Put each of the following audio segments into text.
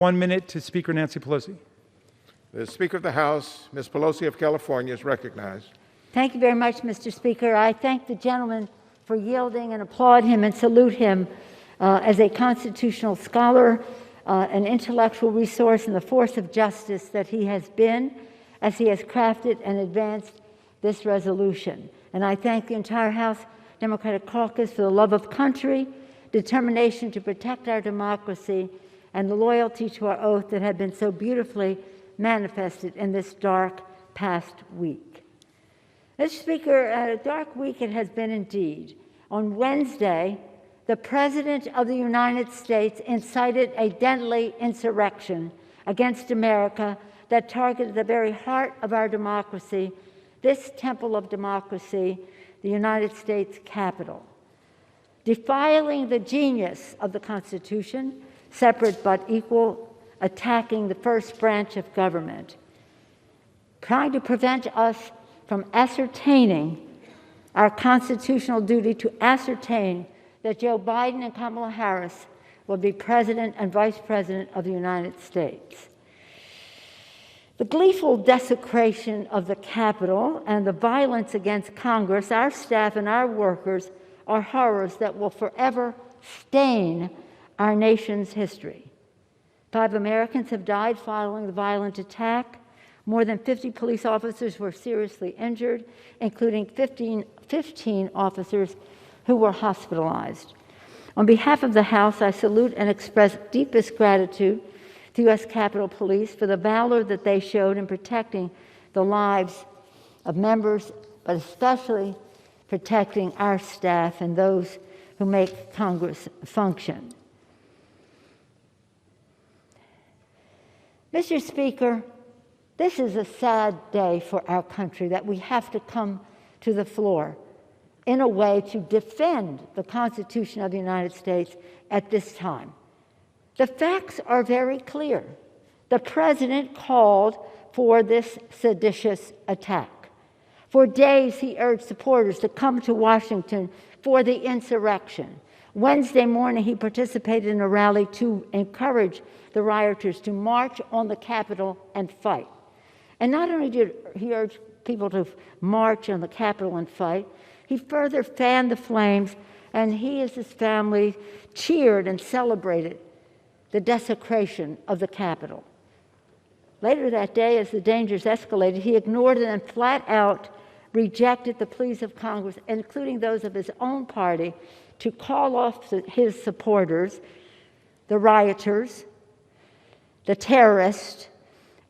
1 minute to Speaker Nancy Pelosi. The Speaker of the House, Ms. Pelosi of California, is recognized. Thank you very much, Mr. Speaker. I thank the gentleman for yielding and applaud him and salute him as a constitutional scholar, an intellectual resource, and the force of justice that he has been as he has crafted and advanced this resolution. And I thank the entire House Democratic Caucus for the love of country, determination to protect our democracy, and the loyalty to our oath that have been so beautifully manifested in this dark past week. Mr. Speaker, a dark week it has been indeed. On Wednesday, the President of the United States incited a deadly insurrection against America that targeted the very heart of our democracy, this temple of democracy, the United States Capitol. Defiling the genius of the Constitution, separate but equal, attacking the first branch of government, trying to prevent us from ascertaining our constitutional duty to ascertain that Joe Biden and Kamala Harris will be President and Vice President of the United States. The gleeful desecration of the Capitol and the violence against Congress, our staff, and our workers are horrors that will forever stain our nation's history. 5 Americans have died following the violent attack. More than 50 police officers were seriously injured, including 15 officers who were hospitalized. On behalf of the House, I salute and express deepest gratitude to U.S. Capitol Police for the valor that they showed in protecting the lives of members, but especially protecting our staff and those who make Congress function. Mr. Speaker, this is a sad day for our country that we have to come to the floor in a way to defend the Constitution of the United States at this time. The facts are very clear. The President called for this seditious attack. For days, he urged supporters to come to Washington for the insurrection. Wednesday morning, he participated in a rally to encourage the rioters to march on the Capitol and fight. And not only did he urge people to march on the Capitol and fight, he further fanned the flames, and he and his family cheered and celebrated the desecration of the Capitol. Later that day, as the dangers escalated, he ignored and flat out rejected the pleas of Congress, including those of his own party, to call off his supporters, the rioters, the terrorists,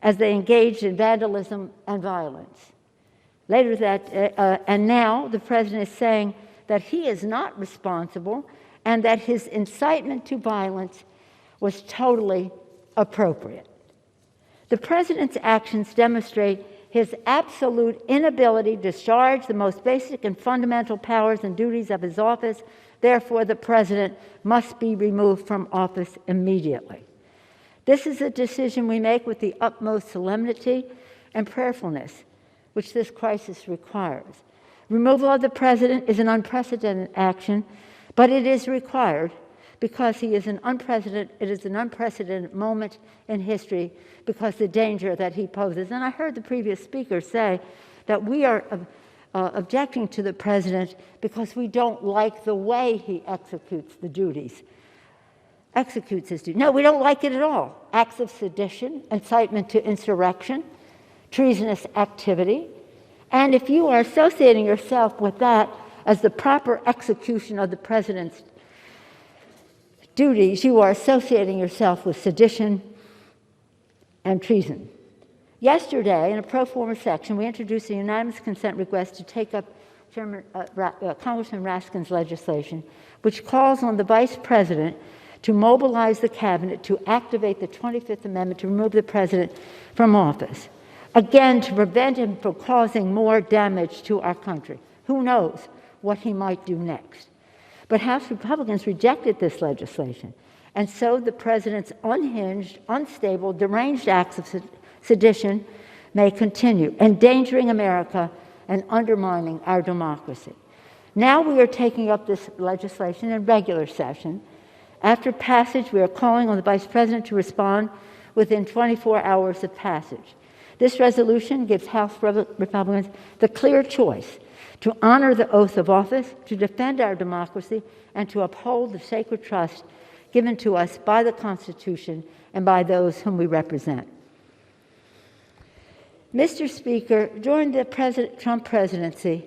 as they engaged in vandalism and violence. Later and now the President is saying that he is not responsible and that his incitement to violence was totally appropriate. The President's actions demonstrate his absolute inability to discharge the most basic and fundamental powers and duties of his office. Therefore, the President must be removed from office immediately. This is a decision we make with the utmost solemnity and prayerfulness, which this crisis requires. Removal of the President is an unprecedented action, but it is required because it is an unprecedented moment in history because the danger that he poses. And I heard the previous speaker say that we are objecting to the President because we don't like the way he executes his duties. No, we don't like it at all. Acts of sedition, incitement to insurrection, treasonous activity. And if you are associating yourself with that as the proper execution of the President's duties, you are associating yourself with sedition and treason. Yesterday, in a pro forma section, we introduced a unanimous consent request to take up Congressman Raskin's legislation, which calls on the Vice President to mobilize the Cabinet to activate the 25th Amendment to remove the President from office, again, to prevent him from causing more damage to our country. Who knows what he might do next? But House Republicans rejected this legislation, and so the President's unhinged, unstable, deranged acts of sedition may continue, endangering America and undermining our democracy. Now we are taking up this legislation in regular session, After passage, we are calling on the Vice President to respond within 24 hours of passage. This resolution gives House Republicans the clear choice to honor the oath of office, to defend our democracy, and to uphold the sacred trust given to us by the Constitution and by those whom we represent. Mr. Speaker, during the Trump presidency,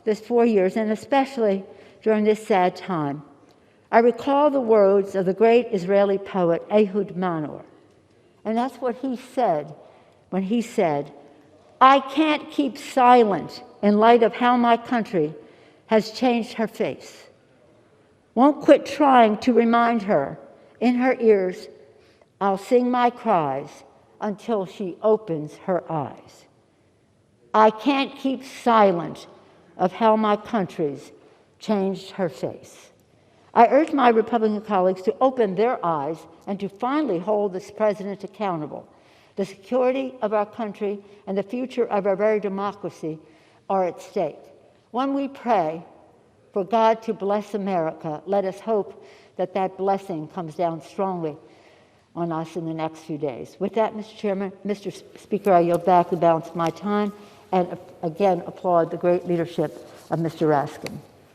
this 4 years, and especially during this sad time, I recall the words of the great Israeli poet Ehud Manor. And that's what he said when he said, "I can't keep silent in light of how my country has changed her face. Won't quit trying to remind her in her ears, I'll sing my cries until she opens her eyes. I can't keep silent of how my country's changed her face." I urge my Republican colleagues to open their eyes and to finally hold this president accountable. The security of our country and the future of our very democracy are at stake. When we pray for God to bless America, let us hope that that blessing comes down strongly on us in the next few days. With that, Mr. Speaker, I yield back the balance of my time and again applaud the great leadership of Mr. Raskin.